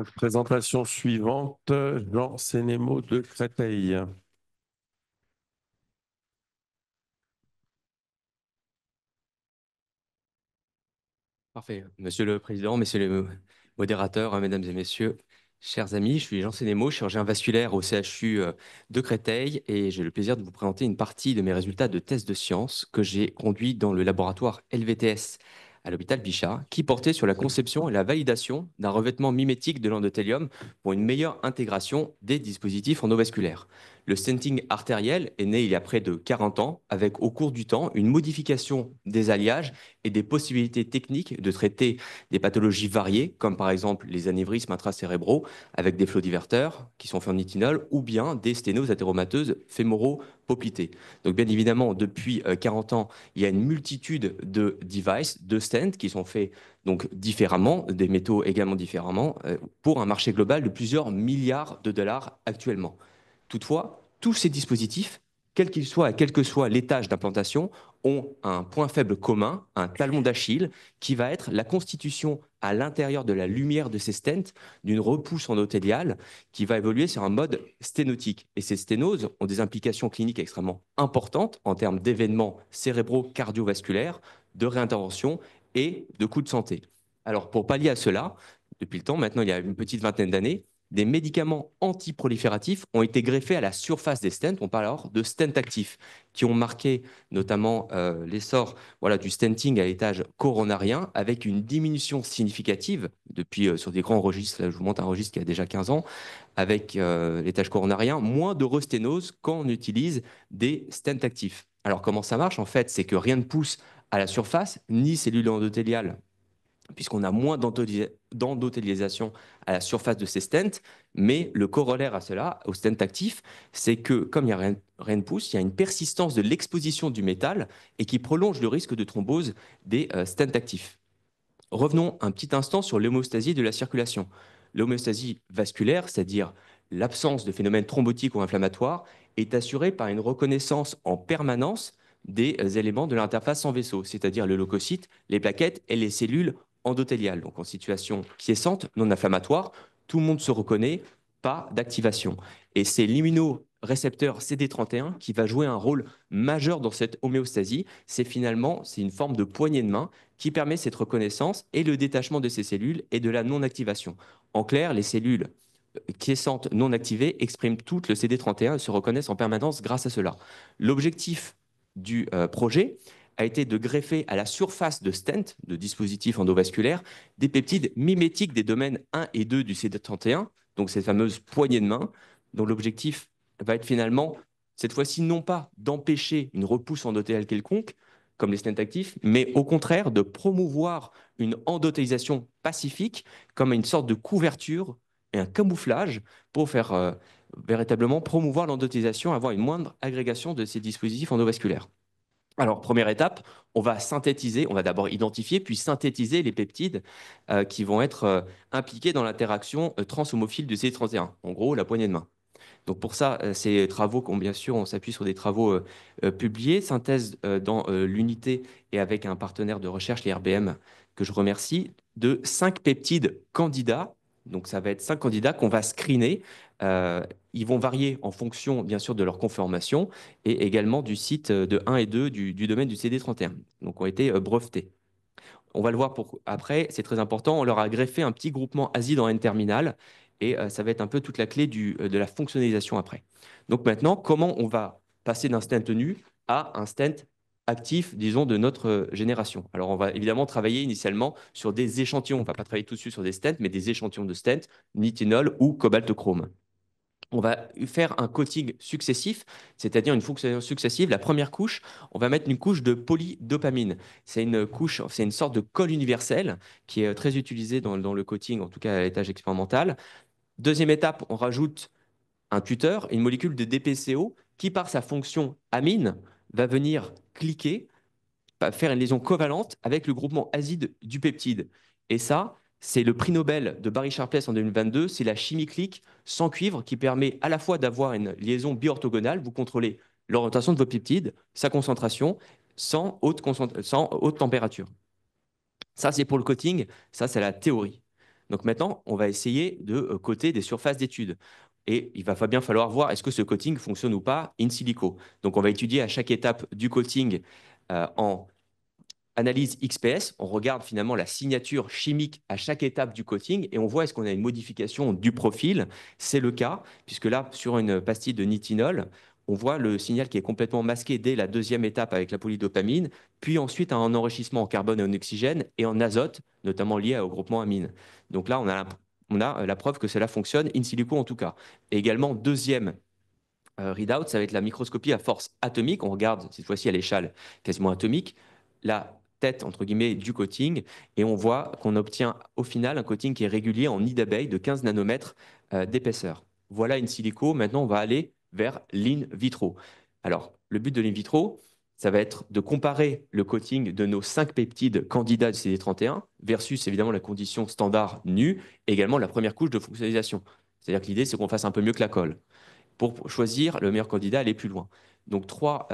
Présentation suivante, Jean Sénémo de Créteil. Parfait. Monsieur le Président, messieurs les modérateurs, mesdames et messieurs, chers amis, je suis Jean Sénémo, chirurgien vasculaire au CHU de Créteil et j'ai le plaisir de vous présenter une partie de mes résultats de tests de sciences que j'ai conduits dans le laboratoire LVTS à l'hôpital Bichat, qui portait sur la conception et la validation d'un revêtement mimétique de l'endothélium pour une meilleure intégration des dispositifs endovasculaires. Le stenting artériel est né il y a près de 40 ans, avec au cours du temps une modification des alliages et des possibilités techniques de traiter des pathologies variées, comme par exemple les anévrismes intracérébraux avec des flots diverteurs qui sont faits en nitinol, ou bien des sténoses athéromateuses fémoro-poplitées. Donc bien évidemment, depuis 40 ans, il y a une multitude de devices, de stents qui sont faits donc différemment, des métaux également différemment, pour un marché global de plusieurs milliards de dollars actuellement. Toutefois, tous ces dispositifs, quels qu'ils soient et quel que soit l'étage d'implantation, ont un point faible commun, un talon d'Achille, qui va être la constitution à l'intérieur de la lumière de ces stents d'une repousse endothéliale qui va évoluer sur un mode sténotique. Et ces sténoses ont des implications cliniques extrêmement importantes en termes d'événements cérébro-cardiovasculaires, de réintervention et de coûts de santé. Alors, pour pallier à cela, depuis le temps, maintenant il y a une petite vingtaine d'années, des médicaments antiprolifératifs ont été greffés à la surface des stents. On parle alors de stents actifs, qui ont marqué notamment l'essor du stenting à l'étage coronarien, avec une diminution significative depuis sur des grands registres. Là, je vous montre un registre qui a déjà 15 ans, avec l'étage coronarien, moins de resténose quand on utilise des stents actifs. Alors comment ça marche? En fait, c'est que rien ne pousse à la surface, ni cellules endothéliales puisqu'on a moins d'endothélialisation à la surface de ces stents, mais le corollaire à cela, au stent actif, c'est que comme il n'y a rien de pousse, il y a une persistance de l'exposition du métal et qui prolonge le risque de thrombose des stents actifs. Revenons un petit instant sur l'homéostasie de la circulation. L'homéostasie vasculaire, c'est-à-dire l'absence de phénomènes thrombotiques ou inflammatoires, est assurée par une reconnaissance en permanence des éléments de l'interface sans vaisseau, c'est-à-dire le leucocyte, les plaquettes et les cellules endothéliales. Donc en situation quiescente, non inflammatoire, tout le monde se reconnaît, pas d'activation. Et c'est l'immunorécepteur CD31 qui va jouer un rôle majeur dans cette homéostasie. C'est une forme de poignée de main qui permet cette reconnaissance et le détachement de ces cellules et de la non-activation. En clair, les cellules quiescentes non activées expriment toutes le CD31 et se reconnaissent en permanence grâce à cela. L'objectif du projet a été de greffer à la surface de stent, de dispositifs endovasculaires, des peptides mimétiques des domaines 1 et 2 du CD31, donc cette fameuse poignée de main, dont l'objectif va être finalement, cette fois-ci, non pas d'empêcher une repousse endothéliale quelconque, comme les stents actifs, mais au contraire de promouvoir une endothélisation pacifique comme une sorte de couverture et un camouflage pour faire véritablement promouvoir l'endothélisation, avoir une moindre agrégation de ces dispositifs endovasculaires. Alors, première étape, on va synthétiser, on va d'abord identifier, puis synthétiser les peptides qui vont être impliqués dans l'interaction transhomophile du CD31, en gros la poignée de main. Donc pour ça, ces travaux, bien sûr, on s'appuie sur des travaux publiés, synthèse dans l'unité et avec un partenaire de recherche, l'IRBM, que je remercie, de 5 peptides candidats. Donc ça va être 5 candidats qu'on va screener. Euh, Ils vont varier en fonction, bien sûr, de leur conformation et également du site de 1 et 2 du domaine du CD31. Donc ont été brevetés. On va le voir après, c'est très important. On leur a greffé un petit groupement acide en N-terminal et ça va être un peu toute la clé de la fonctionnalisation après. Donc maintenant, comment on va passer d'un stent nu à un stent actif, disons, de notre génération? Alors, on va évidemment travailler initialement sur des échantillons. On ne va pas travailler tout de suite sur des stents, mais des échantillons de stents, nitinol ou cobalt-chrome. On va faire un coating successif, c'est-à-dire une fonction successive. La première couche, on va mettre une couche de polydopamine. C'est une sorte de colle universelle qui est très utilisée dans le coating, en tout cas à l'étage expérimental. Deuxième étape, on rajoute un tuteur, une molécule de DPCO qui, par sa fonction amine, va venir cliquer faire une liaison covalente avec le groupement acide du peptide. Et ça, c'est le prix Nobel de Barry Sharpless en 2022, c'est la chimie clique sans cuivre qui permet à la fois d'avoir une liaison biorthogonale, vous contrôlez l'orientation de vos peptides, sa concentration, sans haute température. Ça, c'est pour le coating, ça, c'est la théorie. Donc maintenant, on va essayer de coter des surfaces d'études. Et il va bien falloir voir est-ce que ce coating fonctionne ou pas in silico. Donc on va étudier à chaque étape du coating en analyse XPS, on regarde finalement la signature chimique à chaque étape du coating et on voit est-ce qu'on a une modification du profil. C'est le cas, puisque là, sur une pastille de nitinol, on voit le signal qui est complètement masqué dès la deuxième étape avec la polydopamine, puis ensuite un enrichissement en carbone et en oxygène et en azote, notamment lié au groupement amine. Donc là, on a la preuve que cela fonctionne, in silico en tout cas. Et également, deuxième readout, ça va être la microscopie à force atomique. On regarde cette fois-ci à l'échelle quasiment atomique la tête entre guillemets du coating et on voit qu'on obtient au final un coating qui est régulier en nid d'abeille de 15 nanomètres d'épaisseur. Voilà in silico. Maintenant, on va aller vers l'in vitro. Alors, le but de l'in vitro, ça va être de comparer le coating de nos 5 peptides candidats de CD31 versus évidemment la condition standard nue et également la première couche de fonctionnalisation. C'est-à-dire que l'idée, c'est qu'on fasse un peu mieux que la colle pour choisir le meilleur candidat, aller plus loin. Donc, trois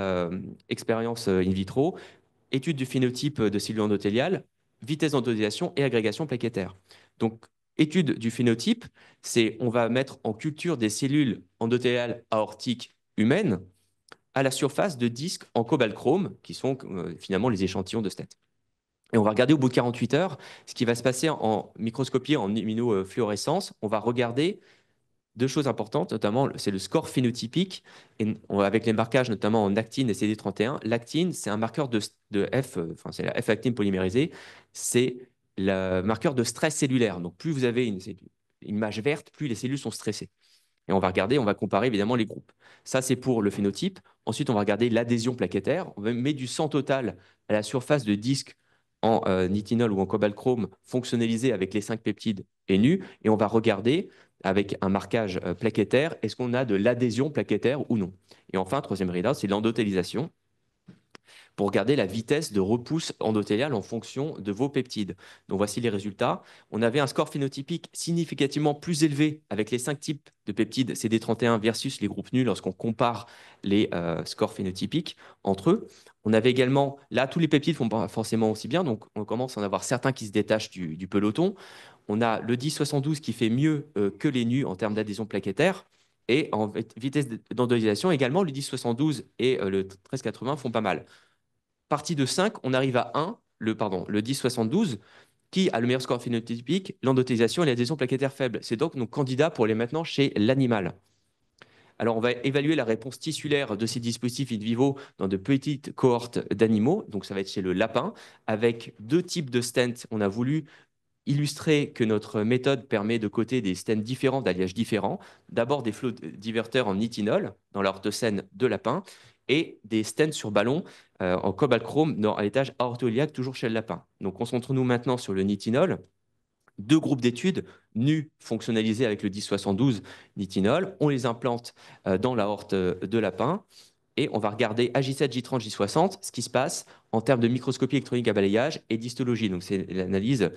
expériences in vitro, étude du phénotype de cellules endothéliales, vitesse d'endothélisation et agrégation plaquettaire. Donc, étude du phénotype, c'est on va mettre en culture des cellules endothéliales aortiques humaines à la surface de disques en cobalt-chrome, qui sont finalement les échantillons de STET. Et on va regarder au bout de 48 heures ce qui va se passer en microscopie en immunofluorescence. On va regarder deux choses importantes, notamment, c'est le score phénotypique, et avec les marquages notamment en actine et CD31. L'actine, c'est un marqueur de F, enfin, c'est la F-actine polymérisée, c'est le marqueur de stress cellulaire. Donc, plus vous avez une image verte, plus les cellules sont stressées. Et on va regarder, on va comparer évidemment les groupes. Ça, c'est pour le phénotype. Ensuite, on va regarder l'adhésion plaquettaire. On met du sang total à la surface de disque en nitinol ou en cobalt-chrome fonctionnalisé avec les 5 peptides et nus. Et on va regarder avec un marquage plaquettaire, est-ce qu'on a de l'adhésion plaquettaire ou non. Et enfin, troisième readout, c'est l'endothélisation pour regarder la vitesse de repousse endothéliale en fonction de vos peptides. Donc voici les résultats. On avait un score phénotypique significativement plus élevé avec les 5 types de peptides CD31 versus les groupes nus lorsqu'on compare les scores phénotypiques entre eux. On avait également, là, tous les peptides font pas forcément aussi bien, donc on commence à en avoir certains qui se détachent du peloton. On a le 1072 qui fait mieux que les nus en termes d'adhésion plaquettaire. Et en vitesse d'endothélisation également, le 1072 et le 1380 font pas mal. Partie de 5, on arrive à 1, le 1072, qui a le meilleur score phénotypique, l'endothélisation et l'adhésion plaquettaire faible. C'est donc nos candidats pour les maintenant chez l'animal. Alors, on va évaluer la réponse tissulaire de ces dispositifs in vivo dans de petites cohortes d'animaux. Donc, ça va être chez le lapin, avec deux types de stents. On a voulu illustrer que notre méthode permet de coter des stents différents, d'alliages différents. D'abord des flots diverteurs en nitinol dans l'orthocène de lapin et des stents sur ballon en cobalt-chrome à l'étage aortoiliaque, toujours chez le lapin. Donc concentrons-nous maintenant sur le nitinol. Deux groupes d'études nus fonctionnalisés avec le 1072 nitinol. On les implante dans l'aorte de lapin et on va regarder à J7, J30, J60 ce qui se passe en termes de microscopie électronique à balayage et d'histologie. Donc, c'est l'analyse,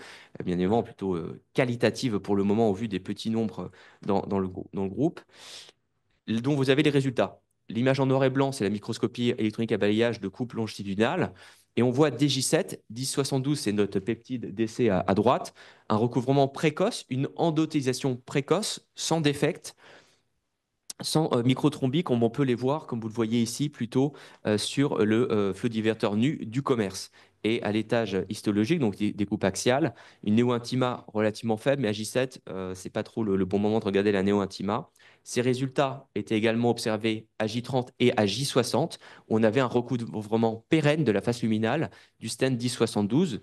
bien évidemment, plutôt qualitative pour le moment au vu des petits nombres dans le groupe, dont vous avez les résultats. L'image en noir et blanc, c'est la microscopie électronique à balayage de coupe longitudinale. Et on voit DJ7, 1072, c'est notre peptide d'essai à droite, un recouvrement précoce, une endothélisation précoce, sans défect, sans microthrombie, comme on peut les voir, comme vous le voyez ici, plutôt sur le flot diverteur nu du commerce. Et à l'étage histologique, donc des coupes axiales, une néointima relativement faible, mais à J7, ce n'est pas trop le bon moment de regarder la néointima. Ces résultats étaient également observés à J30 et à J60. On avait un recouvrement pérenne de la face luminale du stent 1072,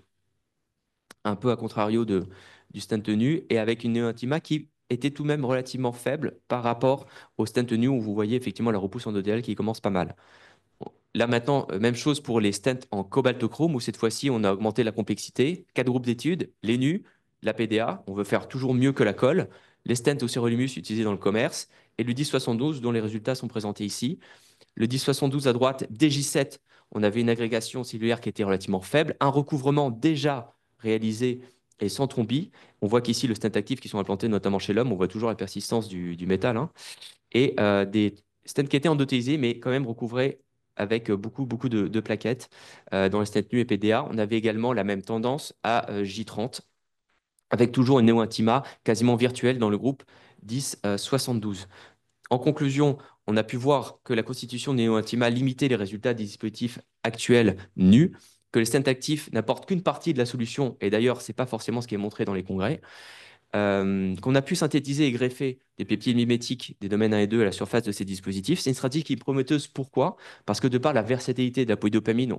un peu à contrario du stent nu, et avec une néointima qui était tout de même relativement faible par rapport au stent nu où vous voyez effectivement la repousse endothéliale qui commence pas mal. Là maintenant, même chose pour les stents en cobaltochrome où cette fois-ci on a augmenté la complexité. 4 groupes d'études, les nus, la PDA, on veut faire toujours mieux que la colle, les stents au sérolumus utilisés dans le commerce et le 1072 dont les résultats sont présentés ici. Le 1072 à droite, DJ7, on avait une agrégation cellulaire qui était relativement faible, un recouvrement déjà réalisé et sans thrombie. On voit qu'ici, le stent actif qui sont implantés notamment chez l'homme, on voit toujours la persistance du métal, hein, et des stents qui étaient endothélisés, mais quand même recouvrés avec beaucoup de plaquettes dans les stents nus et PDA. On avait également la même tendance à J30 avec toujours une néo-intima quasiment virtuelle dans le groupe 10-72. En conclusion, on a pu voir que la constitution néo-intima limitait les résultats des dispositifs actuels nus, que les stents actifs n'apportent qu'une partie de la solution, et d'ailleurs, ce n'est pas forcément ce qui est montré dans les congrès, qu'on a pu synthétiser et greffer des peptides mimétiques des domaines 1 et 2 à la surface de ces dispositifs. C'est une stratégie qui est prometteuse. Pourquoi? Parce que de par la versatilité de la polydopamine,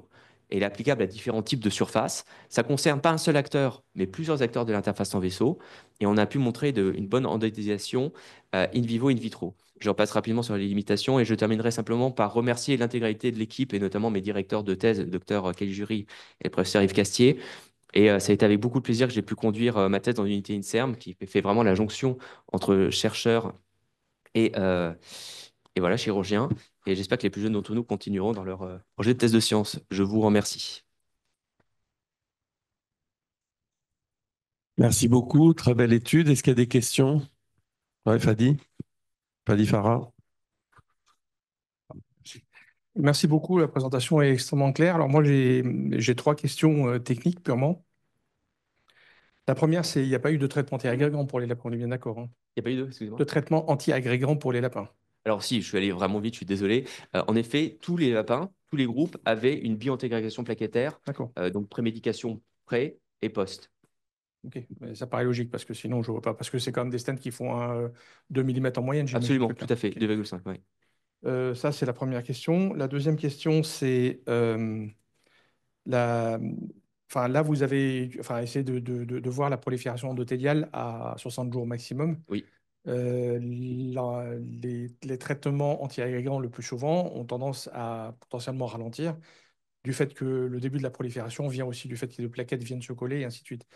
elle est applicable à différents types de surfaces. Ça ne concerne pas un seul acteur, mais plusieurs acteurs de l'interface en vaisseau. Et on a pu montrer une bonne endothélisation in vivo, in vitro. Je repasse rapidement sur les limitations et je terminerai simplement par remercier l'intégralité de l'équipe et notamment mes directeurs de thèse, le docteur Kelly Jury et le professeur Yves Castier. Et ça a été avec beaucoup de plaisir que j'ai pu conduire ma thèse dans l'unité INSERM, qui fait vraiment la jonction entre chercheurs et, euh, et voilà, chirurgiens. Et j'espère que les plus jeunes d'entre nous continueront dans leur projet de thèse de sciences. Je vous remercie. Merci beaucoup, très belle étude. Est-ce qu'il y a des questions? Oui, Fadi Farah. Merci beaucoup, la présentation est extrêmement claire. Alors moi, j'ai trois questions techniques purement. La première, c'est il n'y a pas eu de traitement anti-agrégant pour les lapins, on est bien d'accord, hein. Il n'y a pas eu de, excusez-moi. De traitement anti-agrégant pour les lapins. Alors si, je suis allé vraiment vite, je suis désolé. En effet, tous les lapins, tous les groupes avaient une biointégration plaquettaire, D'accord. donc prémédication pré et post. Ok, mais ça paraît logique parce que sinon, je ne vois pas. Parce que c'est quand même des stents qui font 2 mm en moyenne, j'imagine. Absolument, tout à fait, Ok. 2,5. Ouais. Ça, c'est la première question. La deuxième question, c'est la... Enfin, là, vous avez essayé de voir la prolifération endothéliale à 60 jours maximum. Oui. Les traitements anti-agrégants le plus souvent ont tendance à potentiellement ralentir du fait que le début de la prolifération vient aussi du fait que les plaquettes viennent se coller et ainsi de suite.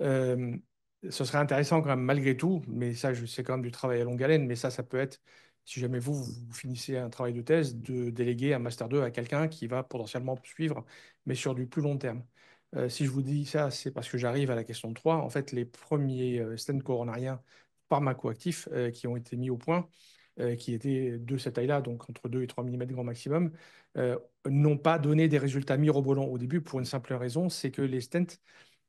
Euh, Ce serait intéressant quand même malgré tout, mais ça, c'est quand même du travail à longue haleine, mais ça peut être, si jamais vous finissez un travail de thèse, de déléguer un Master 2 à quelqu'un qui va potentiellement suivre, mais sur du plus long terme. Si je vous dis ça, c'est parce que j'arrive à la question 3. En fait, les premiers stents coronariens pharmacoactifs qui ont été mis au point, qui étaient de cette taille-là, donc entre 2 et 3 mm grand maximum, n'ont pas donné des résultats mirobolants au début pour une simple raison, c'est que les stents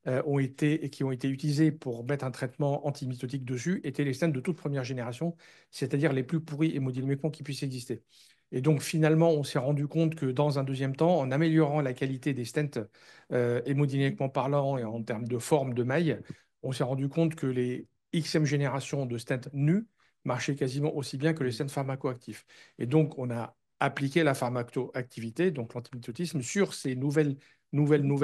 qui ont été utilisés pour mettre un traitement antimitotique dessus étaient les stents de toute première génération, c'est-à-dire les plus pourris hémodynamiquement qui puissent exister. Et donc finalement, on s'est rendu compte que dans un deuxième temps, en améliorant la qualité des stents hémodynamiquement parlant et en termes de forme de maille, on s'est rendu compte que les Xème génération de stents nus marchaient quasiment aussi bien que les stents pharmacoactifs. Et donc on a appliqué la pharmacoactivité, donc l'antimitotisme, sur ces nouvelles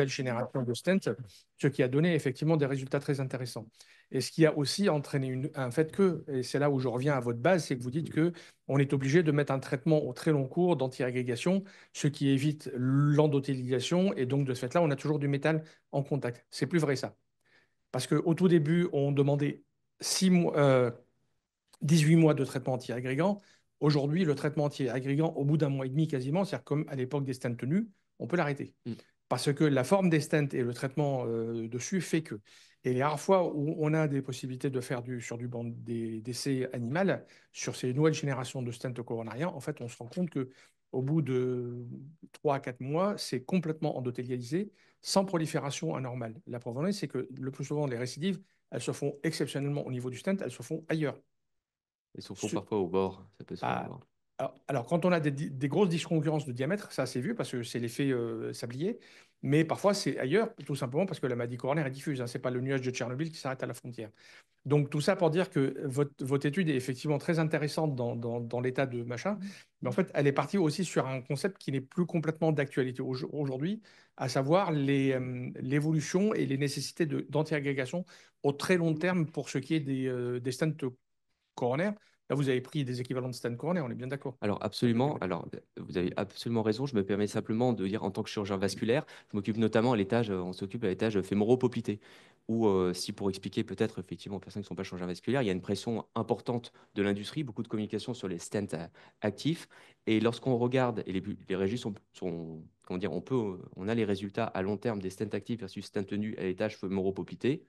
générations de stents, ce qui a donné effectivement des résultats très intéressants. Et ce qui a aussi entraîné un fait que, et c'est là où je reviens à votre base, c'est que vous dites que on est obligé de mettre un traitement au très long cours d'anti-agrégation, ce qui évite l'endothélisation, et donc de ce fait-là, on a toujours du métal en contact. C'est plus vrai ça. Parce qu'au tout début, on demandait 18 mois de traitement anti-agrégant. Aujourd'hui, le traitement anti-agrégant, au bout d'un mois et demi quasiment, c'est-à-dire comme à l'époque des stents tenus, on peut l'arrêter. Mm. Parce que la forme des stents et le traitement dessus fait que. Et les rares fois où on a des possibilités de faire sur du banc d'essai animal, sur ces nouvelles générations de stents coronariens, en fait, on se rend compte que au bout de 3 à 4 mois, c'est complètement endothélialisé, sans prolifération anormale. La preuve en est, c'est que le plus souvent, les récidives, elles se font exceptionnellement au niveau du stent, elles se font ailleurs. Ils se font parfois au bord, ça peut se faire au Ah, bord. alors, quand on a des grosses discongruences de diamètre, ça c'est vu parce que c'est l'effet sablier, mais parfois c'est ailleurs, tout simplement parce que la maladie coronaire est diffuse, hein, ce n'est pas le nuage de Tchernobyl qui s'arrête à la frontière. Donc tout ça pour dire que votre étude est effectivement très intéressante dans l'état de machin, mais en fait elle est partie aussi sur un concept qui n'est plus complètement d'actualité aujourd'hui, à savoir l'évolution et les nécessités d'anti-agrégation au très long terme pour ce qui est des stents coronaires. Là, vous avez pris des équivalents de stents coronaires, on est bien d'accord. Alors absolument, alors vous avez absolument raison. Je me permets simplement de dire en tant que chirurgien vasculaire, je m'occupe notamment à l'étage, on s'occupe à l'étage fémoro-poplité, où si pour expliquer peut-être effectivement aux personnes qui ne sont pas chirurgiens vasculaires, il y a une pression importante de l'industrie, beaucoup de communication sur les stents actifs. Et lorsqu'on regarde, et les régies comment dire, on a les résultats à long terme des stents actifs versus stents tenus à l'étage fémoro-poplité,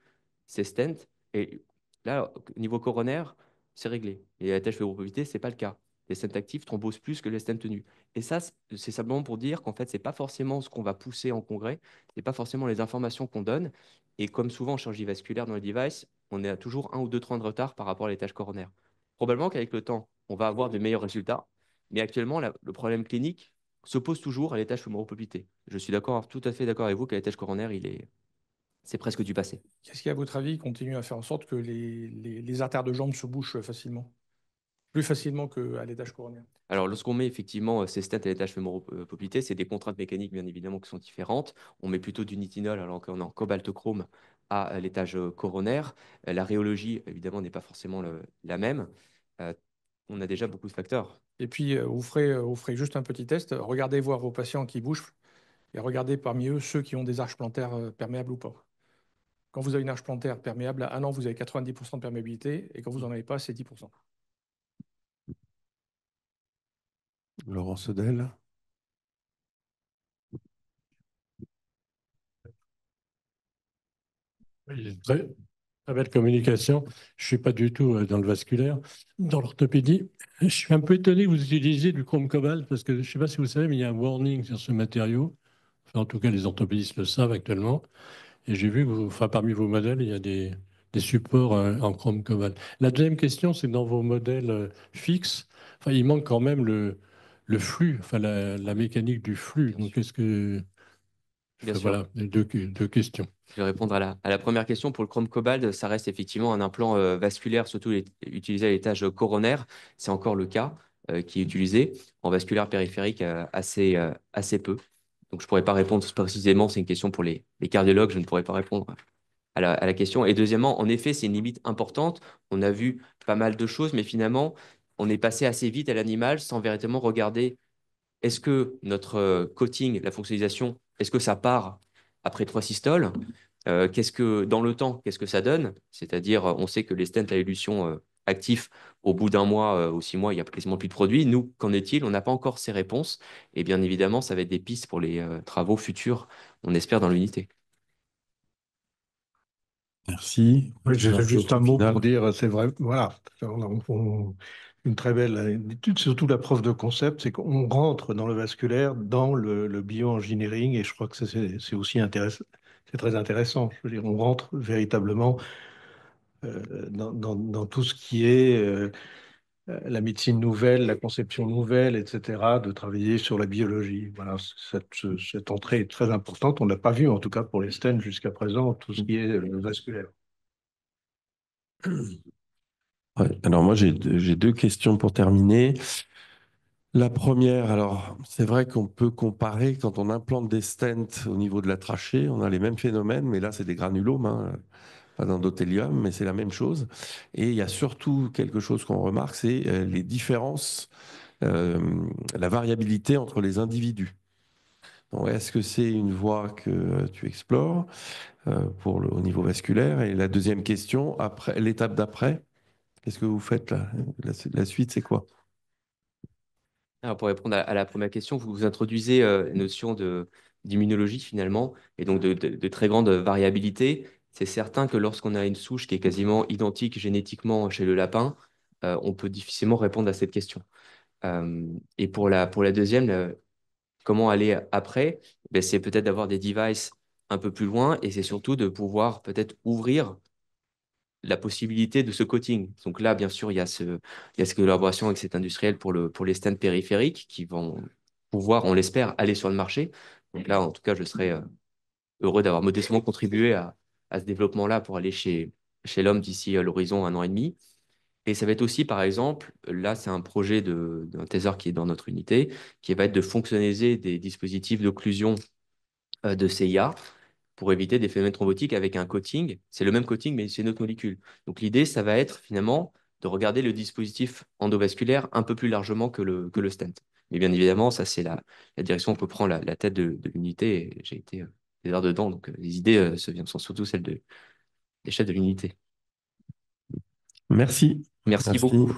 ces stents, et là, au niveau coronaire, c'est réglé. Et à l'étage fémoro-poplité, ce n'est pas le cas. les stents actifs thrombosent plus que les stents tenus. Et ça, c'est simplement pour dire qu'en fait, ce n'est pas forcément ce qu'on va pousser en congrès, ce n'est pas forcément les informations qu'on donne. Et comme souvent en chirurgie vasculaire dans les devices, on est à toujours 1 ou 2 trains de retard par rapport à les tâches coronaires. Probablement qu'avec le temps, on va avoir de meilleurs résultats, mais actuellement, le problème clinique s'oppose toujours à les tâches fémoropoplitées. Je suis d'accord, tout à fait d'accord avec vous que les tâches coronaires, c'est presque du passé. Qu'est-ce qui, à votre avis, continue à faire en sorte que les artères de jambes se bouchent facilement? Plus facilement qu'à l'étage coronaire? Alors, lorsqu'on met effectivement ces stents à l'étage fémoropoplité, c'est des contraintes mécaniques bien évidemment qui sont différentes. On met plutôt du nitinol alors qu'on est en cobaltochrome à l'étage coronaire. La rhéologie, évidemment, n'est pas forcément la même. Euh, on a déjà beaucoup de facteurs. Et puis, vous ferez juste un petit test. Regardez voir vos patients qui bougent et regardez parmi eux ceux qui ont des arches plantaires perméables ou pas. Quand vous avez une arche plantaire perméable, à 1 an, vous avez 90% de perméabilité et quand vous n'en avez pas, c'est 10%. Laurent Sedel. Oui, très belle communication. Je ne suis pas du tout dans le vasculaire, dans l'orthopédie. Je suis un peu étonné que vous utilisiez du chrome cobalt parce que je ne sais pas si vous savez, mais il y a un warning sur ce matériau. Enfin, en tout cas, les orthopédistes le savent actuellement. Et j'ai vu que enfin, parmi vos modèles, il y a des supports en chrome cobalt. La deuxième question, c'est dans vos modèles fixes, enfin, il manque quand même le flux, enfin, la mécanique du flux. Donc, est-ce que. Bien Enfin, sûr. voilà, deux questions. Je vais répondre à la première question. Pour le chrome cobalt, ça reste effectivement un implant vasculaire, surtout utilisé à l'étage coronaire. C'est encore le cas qui est utilisé en vasculaire périphérique assez peu. Donc, je ne pourrais pas répondre précisément. C'est une question pour les cardiologues. Je ne pourrais pas répondre à la question. Et deuxièmement, en effet, c'est une limite importante. On a vu pas mal de choses, mais finalement, on est passé assez vite à l'animal sans véritablement regarder est-ce que notre coating, la fonctionnalisation, est-ce que ça part après 3 systoles? Qu'est-ce que, dans le temps, qu'est-ce que ça donne? C'est-à-dire, on sait que les stents à élution actifs, au bout d'1 mois ou 6 mois, il n'y a quasiment plus de produits. Nous, qu'en est-il? On n'a pas encore ces réponses. Et bien évidemment, ça va être des pistes pour les travaux futurs, on espère, dans l'unité. Merci. Oui, j'ai juste un mot Final. pour dire, c'est vrai, voilà, une très belle étude, surtout la preuve de concept, c'est qu'on rentre dans le vasculaire, dans le bioengineering, et je crois que c'est aussi intéressant, c'est très intéressant. Je veux dire, on rentre véritablement dans tout ce qui est la médecine nouvelle, la conception nouvelle, etc., de travailler sur la biologie. Voilà, cette entrée est très importante. On n'a pas vu, en tout cas pour les stents jusqu'à présent, tout ce qui est vasculaire. Ouais, alors moi, j'ai 2 questions pour terminer. La première, alors c'est vrai qu'on peut comparer quand on implante des stents au niveau de la trachée, on a les mêmes phénomènes, mais là c'est des granulomes, hein, pas d'endothélium, mais c'est la même chose. Et il y a surtout quelque chose qu'on remarque, c'est les différences, la variabilité entre les individus. Donc, est-ce que c'est une voie que tu explores au niveau vasculaire? Et la deuxième question, après l'étape d'après, qu'est-ce que vous faites là? La suite, c'est quoi? Alors, pour répondre à la première question, vous introduisez la notion d'immunologie finalement, et donc de très grande variabilité. C'est certain que lorsqu'on a une souche qui est quasiment identique génétiquement chez le lapin, on peut difficilement répondre à cette question. Et pour la deuxième, comment aller après? Ben, c'est peut-être d'avoir des devices un peu plus loin, et c'est surtout de pouvoir peut-être ouvrir la possibilité de ce coating. Donc là, bien sûr, il y a cette collaboration avec cet industriel pour les stents périphériques qui vont pouvoir, on l'espère, aller sur le marché. Donc là, en tout cas, je serais heureux d'avoir modestement contribué à ce développement-là pour aller chez l'homme d'ici l'horizon 1 an et demi. Et ça va être aussi, par exemple, là, c'est un projet d'un thésard qui est dans notre unité, qui va être de fonctionnaliser des dispositifs d'occlusion de CIA pour éviter des phénomènes thrombotiques avec un coating. C'est le même coating, mais c'est une autre molécule. Donc l'idée, ça va être finalement de regarder le dispositif endovasculaire un peu plus largement que le stent. Mais bien évidemment, ça, c'est la direction que prend la tête de l'unité. Et j'ai été des heures dedans, donc les idées sont surtout celles des chefs de l'unité. Merci. Merci Merci. beaucoup.